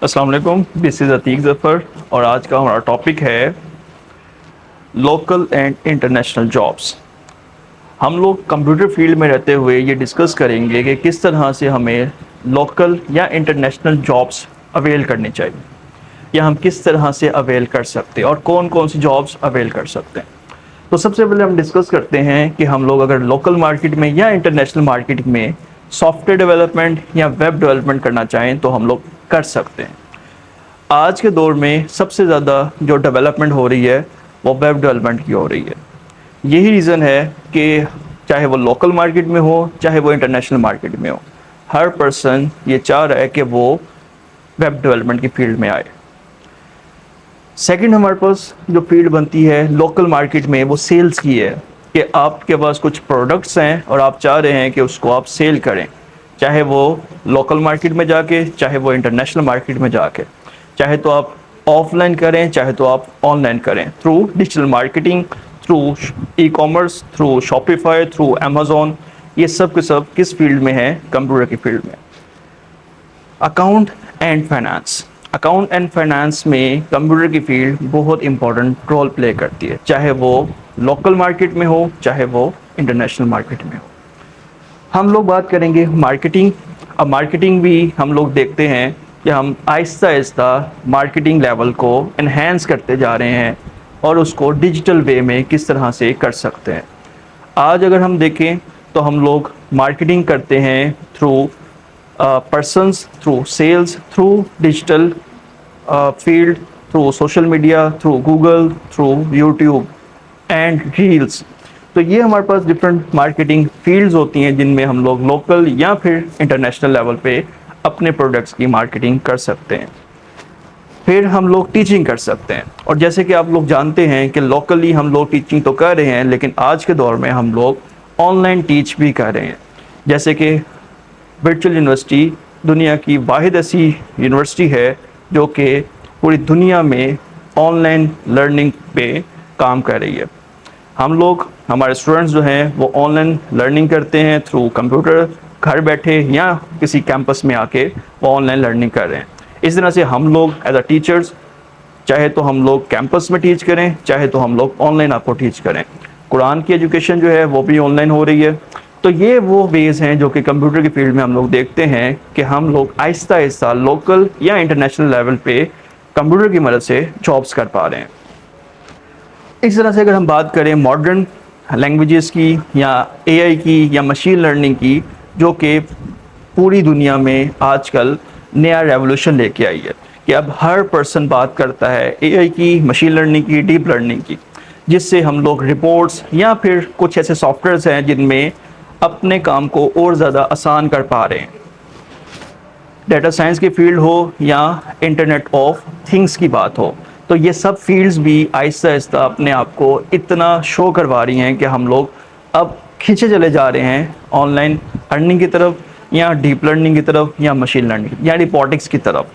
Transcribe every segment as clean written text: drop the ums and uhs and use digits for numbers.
السلام علیکم، دس از عتیق ظفر اور آج کا ہمارا ٹاپک ہے لوکل اینڈ انٹرنیشنل جابس۔ ہم لوگ کمپیوٹر فیلڈ میں رہتے ہوئے یہ ڈسکس کریں گے کہ کس طرح سے ہمیں لوکل یا انٹرنیشنل جابس اویل کرنی چاہیے، یا ہم کس طرح سے اویل کر سکتے ہیں اور کون کون سی جابس اویل کر سکتے ہیں۔ تو سب سے پہلے ہم ڈسکس کرتے ہیں کہ ہم لوگ اگر لوکل مارکیٹ میں یا انٹرنیشنل مارکیٹ میں سافٹ ویئر ڈیولپمنٹ یا ویب ڈیولپمنٹ کرنا چاہیں تو ہم لوگ کر سکتے ہیں۔ آج کے دور میں سب سے زیادہ جو ڈیولپمنٹ ہو رہی ہے وہ ویب ڈیولپمنٹ کی ہو رہی ہے۔ یہی ریزن ہے کہ چاہے وہ لوکل مارکیٹ میں ہو چاہے وہ انٹرنیشنل مارکیٹ میں ہو، ہر پرسن یہ چاہ رہا ہے کہ وہ ویب ڈیولپمنٹ کی فیلڈ میں آئے۔ سیکنڈ ہمارے پاس جو فیلڈ بنتی ہے لوکل مارکیٹ میں وہ سیلز کی ہے، کہ آپ کے پاس کچھ پروڈکٹس ہیں اور آپ چاہ رہے ہیں کہ اس کو آپ سیل کریں، چاہے وہ لوکل مارکیٹ میں جا کے چاہے وہ انٹرنیشنل مارکیٹ میں جا کے، چاہے تو آپ آف لائن کریں چاہے تو آپ آن لائن کریں، through digital marketing, through e commerce, through Shopify, through Amazon. یہ سب کے سب کس فیلڈ میں ہے؟ کمپیوٹر کی فیلڈ میں۔ Account and finance, account and finance میں کمپیوٹر کی فیلڈ بہت امپورٹنٹ رول پلے کرتی ہے، چاہے وہ لوکل مارکیٹ میں ہو چاہے وہ انٹرنیشنل مارکیٹ میں ہو۔ ہم لوگ بات کریں گے مارکیٹنگ۔ اب مارکیٹنگ بھی ہم لوگ دیکھتے ہیں کہ ہم آہستہ آہستہ مارکیٹنگ لیول کو انہینس کرتے جا رہے ہیں اور اس کو ڈیجیٹل وے میں کس طرح سے کر سکتے ہیں۔ آج اگر ہم دیکھیں تو ہم لوگ مارکیٹنگ کرتے ہیں through persons, through sales, through digital field, through social media, through Google, through YouTube and reels. تو یہ ہمارے پاس ڈفرینٹ مارکیٹنگ فیلڈز ہوتی ہیں جن میں ہم لوگ لوکل یا پھر انٹرنیشنل لیول پہ اپنے پروڈکٹس کی مارکیٹنگ کر سکتے ہیں۔ پھر ہم لوگ ٹیچنگ کر سکتے ہیں، اور جیسے کہ آپ لوگ جانتے ہیں کہ لوکلی ہم لوگ ٹیچنگ تو کر رہے ہیں لیکن آج کے دور میں ہم لوگ آن لائن ٹیچ بھی کر رہے ہیں۔ جیسے کہ ورچوئل یونیورسٹی دنیا کی واحد ایسی یونیورسٹی ہے جو کہ پوری دنیا میں آن لائن لرننگ پہ کام کر رہی ہے۔ ہم لوگ، ہمارے اسٹوڈنٹس جو ہیں وہ آن لائن لرننگ کرتے ہیں تھرو کمپیوٹر، گھر بیٹھے یا کسی کیمپس میں آ کے وہ آن لائن لرننگ کر رہے ہیں۔ اس طرح سے ہم لوگ ایز اے ٹیچرز، چاہے تو ہم لوگ کیمپس میں ٹیچ کریں چاہے تو ہم لوگ آن لائن آپ کو ٹیچ کریں، قرآن کی ایجوکیشن جو ہے وہ بھی آن لائن ہو رہی ہے۔ تو یہ وہ ویز ہیں جو کہ کمپیوٹر کی فیلڈ میں ہم لوگ دیکھتے ہیں کہ ہم لوگ آہستہ آہستہ لوکل یا انٹرنیشنل لیول پہ کمپیوٹر کی مدد سے جابس کر پا رہے ہیں۔ اس طرح سے اگر ہم بات کریں ماڈرن لینگویجز کی یا اے آئی کی یا مشین لرننگ کی، جو کہ پوری دنیا میں آج کل نیا ریولوشن لے کے آئی ہے کہ اب ہر پرسن بات کرتا ہے اے آئی کی، مشین لرننگ کی، ڈیپ لرننگ کی، جس سے ہم لوگ رپورٹس یا پھر کچھ ایسے سافٹ ویئرس ہیں جن میں اپنے کام کو اور زیادہ آسان کر پا رہے ہیں۔ ڈیٹا سائنس کی فیلڈ ہو یا انٹرنیٹ آف تھنگس کی بات ہو، تو یہ سب فیلڈز بھی آہستہ آہستہ اپنے آپ کو اتنا شو کروا رہی ہیں کہ ہم لوگ اب کھینچے چلے جا رہے ہیں آن لائن ارننگ کی طرف، یا ڈیپ لرننگ کی طرف، یا مشین لرننگ یا رپورٹکس کی طرف۔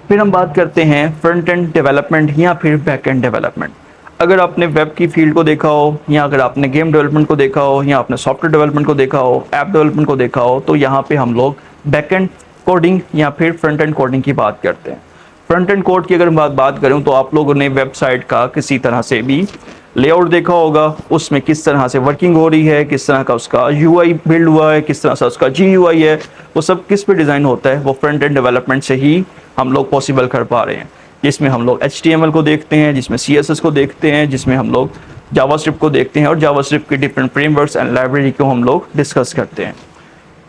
پھر ہم بات کرتے ہیں فرنٹ اینڈ ڈیولپمنٹ یا پھر بیک اینڈ ڈیولپمنٹ۔ اگر آپ نے ویب کی فیلڈ کو دیکھا ہو، یا اگر آپ نے گیم ڈیولپمنٹ کو دیکھا ہو، یا آپ نے سافٹ ویئر ڈیولپمنٹ کو دیکھا ہو، ایپ ڈیولپمنٹ کو دیکھا ہو، تو یہاں پہ ہم لوگ بیک اینڈ کوڈنگ یا پھر فرنٹ اینڈ کوڈنگ کی بات کرتے ہیں۔ فرنٹ اینڈ کوڈ کی اگر بات کروں تو آپ لوگوں نے ویب سائٹ کا کسی طرح سے بھی لے آؤٹ دیکھا ہوگا، اس میں کس طرح سے ورکنگ ہو رہی ہے، کس طرح کا اس کا یو آئی بلڈ ہوا ہے، کس طرح سے اس کا جی یو آئی ہے، وہ سب کس پہ ڈیزائن ہوتا ہے، وہ فرنٹ اینڈ ڈیولپمنٹ سے ہی ہم لوگ پاسبل کر پا رہے ہیں، جس میں ہم لوگ ایچ ٹی ایم ایل کو دیکھتے ہیں، جس میں سی ایس ایس کو دیکھتے ہیں، جس میں ہم لوگ جاوا اسکرپٹ کو دیکھتے ہیں، اور جاوا اسکرپٹ کی different frame works and library کو ہم لوگ ڈسکس کرتے ہیں۔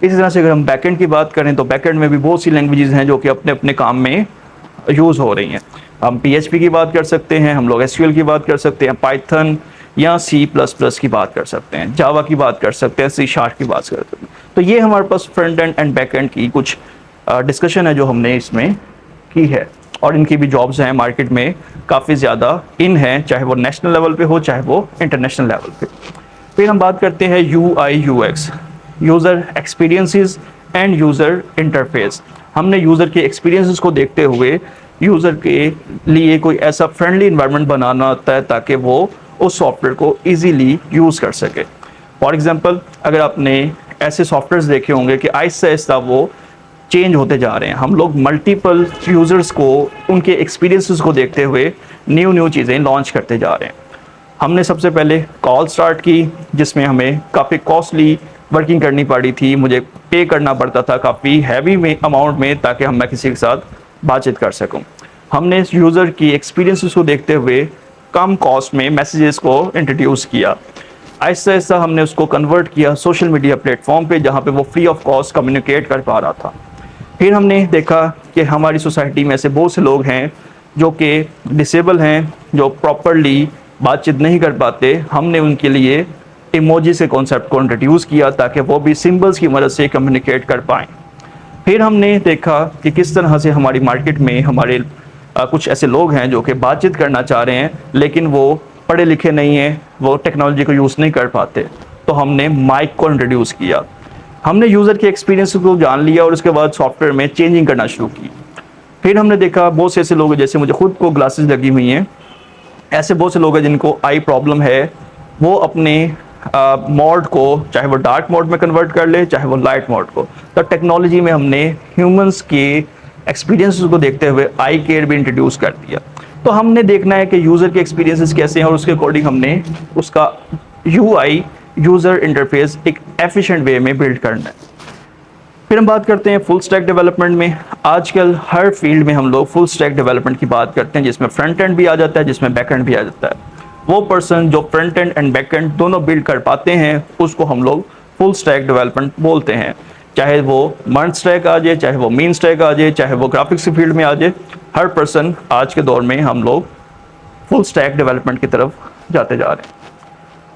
اسی طرح سے اگر ہم بیک اینڈ کی بات کریں تو بیک اینڈ میں بھی بہت سی لینگویجز ہیں جو کہ اپنے اپنے کام میں یوز ہو رہی ہیں۔ ہم پی ایچ پی کی بات کر سکتے ہیں، ہم لوگ ایس کیو ایل کی بات کر سکتے ہیں، پائتھن یا سی پلس پلس کی بات کر سکتے ہیں، جاوا کی بات کر سکتے ہیں، سی شارپ کی بات کر سکتے ہیں۔ تو یہ ہمارے پاس front end end back end کی کچھ ڈسکشن ہے جو ہم نے اس میں کی ہے، اور ان کی بھی جابس ہیں مارکیٹ میں کافی زیادہ ان ہیں، چاہے وہ نیشنل لیول پہ ہو چاہے وہ انٹرنیشنل لیول پہ۔ پھر ہم بات کرتے ہیں you I you x, user experiences and user interface. ہم نے یوزر کے ایکسپیرینسز کو دیکھتے ہوئے یوزر کے لیے کوئی ایسا فرینڈلی انوائرمنٹ بنانا ہوتا ہے تاکہ وہ اس سافٹ ویئر کو ایزیلی یوز کر سکے۔ فار ایگزامپل، اگر آپ نے ایسے سافٹ ویئرز دیکھے ہوں گے کہ آہستہ آہستہ وہ چینج ہوتے جا رہے ہیں. ہم لوگ ملٹیپل یوزرز کو ان کے ایکسپیرینسز کو دیکھتے ہوئے نیو چیزیں لانچ کرتے جا رہے ہیں. ہم نے سب سے پہلے کال سٹارٹ کی جس میں ہمیں کافی کاسٹلی ورکنگ کرنی پڑی تھی, مجھے پے کرنا پڑتا تھا کافی ہیوی میں اماؤنٹ میں تاکہ میں کسی کے ساتھ بات چیت کر سکوں. ہم نے اس یوزر کی ایکسپیرینسز کو دیکھتے ہوئے کم کاسٹ میں میسیجز کو انٹروڈیوس کیا. آہستہ آہستہ ہم نے اس کو کنورٹ کیا سوشل میڈیا پلیٹ فارم پہ جہاں پہ وہ فری آف کاسٹ کمیونیکیٹ کر پا رہا تھا. پھر ہم نے دیکھا کہ ہماری سوسائٹی میں ایسے بہت سے لوگ ہیں جو کہ ڈسیبل ہیں, جو پراپرلی بات چیت نہیں کر پاتے. ہم نے ان کے لیے ایموجی سے کانسیپٹ کو انٹروڈیوس کیا تاکہ وہ بھی سمبلس کی مدد سے کمیونیکیٹ کر پائیں. پھر ہم نے دیکھا کہ کس طرح سے ہماری مارکیٹ میں ہمارے کچھ ایسے لوگ ہیں جو کہ بات چیت کرنا چاہ رہے ہیں لیکن وہ پڑھے لکھے نہیں ہیں, وہ ٹیکنالوجی کو یوز نہیں کر پاتے. تو ہم نے مائک کو انٹروڈیوس کیا. ہم نے یوزر کے ایکسپیرینس کو جان لیا اور اس کے بعد سافٹ ویئر میں چینجنگ کرنا شروع کی. پھر ہم نے دیکھا بہت سے ایسے لوگ ہیں, جیسے مجھے خود کو گلاسز لگی ہوئی ہیں, ایسے بہت سے لوگ ہیں جن کو آئی پرابلم ہے, وہ اپنے موڈ کو چاہے وہ ڈارک موڈ میں کنورٹ کر لے چاہے وہ لائٹ موڈ کو. تو ٹیکنالوجی میں ہم نے ہیومنس کے ایکسپیرینسز کو دیکھتے ہوئے آئی کیئر بھی انٹروڈیوس کر دیا. تو ہم نے دیکھنا ہے کہ یوزر کے ایکسپیرینسز کیسے ہیں اور اس کے اکارڈنگ ہم نے اس کا یو آئی یوزر انٹرفیس ایک ایفیشینٹ وے میں بلڈ کرنا ہے. پھر ہم بات کرتے ہیں فل سٹیک ڈیولپمنٹ میں. آج کل ہر فیلڈ میں ہم لوگ فل سٹیک ڈیولپمنٹ کی بات کرتے ہیں جس میں فرنٹ اینڈ بھی آ جاتا ہے, جس میں بیک اینڈ بھی آ جاتا ہے. وہ پرسن جو front end end back and دونوں بلڈ کر پاتے ہیں اس کو ہم لوگ فل سٹیک ڈیولپمنٹ بولتے ہیں. چاہے وہ مرن سٹیک آ جائے, چاہے وہ مین سٹیک آ جائے, چاہے وہ گرافکس کی فیلڈ میں آ جائے, ہر پرسن آج کے دور میں ہم لوگ فل سٹیک ڈیولپمنٹ کی طرف جاتے جا رہے ہیں.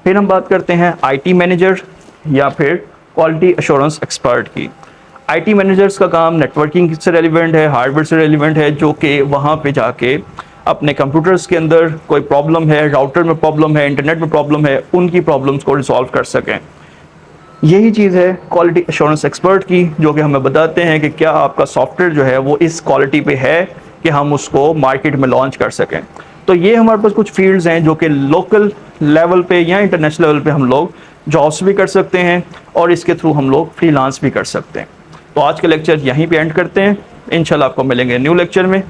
پھر ہم بات کرتے ہیں آئی ٹی مینیجر یا پھر کوالٹی ایشورنس ایکسپرٹ کی. آئی ٹی مینیجرز کا کام نیٹ ورکنگ سے ریلیونٹ ہے, ہارڈ ویئر سے ریلیونٹ ہے, جو کہ وہاں پہ جا کے اپنے کمپیوٹرز کے اندر کوئی پرابلم ہے, راؤٹر میں پرابلم ہے, انٹرنیٹ میں پرابلم ہے, ان کی پرابلمس کو ریزالو کر سکیں. یہی چیز ہے کوالٹی ایشورنس ایکسپرٹ کی, جو کہ ہمیں بتاتے ہیں کہ کیا آپ کا سافٹ ویئر جو ہے وہ اس کوالٹی پہ ہے کہ ہم اس کو مارکیٹ میں لانچ کر سکیں. تو یہ ہمارے پاس کچھ فیلڈز ہیں جو کہ لوکل لیول پہ یا انٹرنیشنل لیول پہ ہم لوگ جابس بھی کر سکتے ہیں اور اس کے تھرو ہم لوگ فری لانس بھی کر سکتے ہیں. تو آج کا لیکچر یہیں پہ اینڈ کرتے ہیں. انشاءاللہ آپ کو ملیں گے نیو لیکچر میں.